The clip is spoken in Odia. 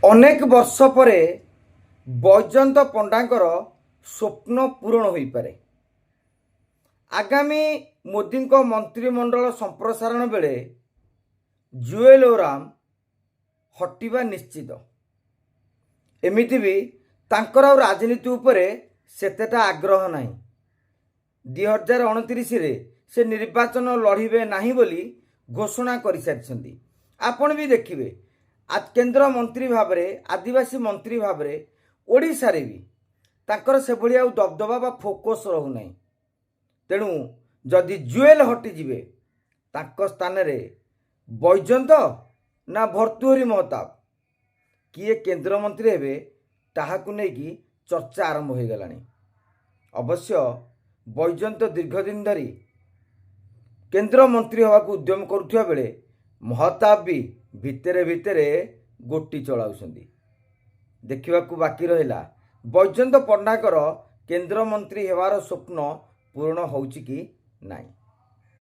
ଅନେକ ବର୍ଷ ପରେ ବୈଜୟନ୍ତ ପଣ୍ଡାଙ୍କର ସ୍ୱପ୍ନ ପୂରଣ ହୋଇପାରେ। ଆଗାମୀ ମୋଦିଙ୍କ ମନ୍ତ୍ରିମଣ୍ଡଳ ସମ୍ପ୍ରସାରଣ ବେଳେ ଜୁଏଲ ଓରାମ ହଟିବା ନିଶ୍ଚିତ। ଏମିତି ବି ତାଙ୍କର ଆଉ ରାଜନୀତି ଉପରେ ସେତେଟା ଆଗ୍ରହ ନାହିଁ। 2029ରେ ସେ ନିର୍ବାଚନ ଲଢ଼ିବେ ନାହିଁ ବୋଲି ଘୋଷଣା କରିସାରିଛନ୍ତି। ଆପଣ ବି ଦେଖିବେ କେନ୍ଦ୍ରମନ୍ତ୍ରୀ ଭାବରେ, ଆଦିବାସୀ ମନ୍ତ୍ରୀ ଭାବରେ ଓଡ଼ିଶାରେ ବି ତାଙ୍କର ସେଭଳି ଆଉ ଦବଦବା ବା ଫୋକସ୍ ରହୁନାହିଁ। ତେଣୁ ଯଦି ଜୁଏଲ ହଟିଯିବେ, ତାଙ୍କ ସ୍ଥାନରେ ବୈଜୟନ୍ତ ନା ଭର୍ତ୍ତୃହରି ମହତାବ କିଏ କେନ୍ଦ୍ରମନ୍ତ୍ରୀ ହେବେ ତାହାକୁ ନେଇକି ଚର୍ଚ୍ଚା ଆରମ୍ଭ ହୋଇଗଲାଣି। ଅବଶ୍ୟ ବୈଜୟନ୍ତ ଦୀର୍ଘଦିନ ଧରି କେନ୍ଦ୍ରମନ୍ତ୍ରୀ ହେବାକୁ ଉଦ୍ୟମ କରୁଥିବା ବେଳେ ମହତାବ ବି ଭିତରେ ଭିତରେ ଗୋଟି ଚଳାଉଛନ୍ତି। ଦେଖିବାକୁ ବାକି ରହିଲା ବୈଜୟନ୍ତ ପଣ୍ଡାଙ୍କର କେନ୍ଦ୍ରମନ୍ତ୍ରୀ ହେବାର ସ୍ୱପ୍ନ ପୂରଣ ହେଉଛି କି ନାହିଁ।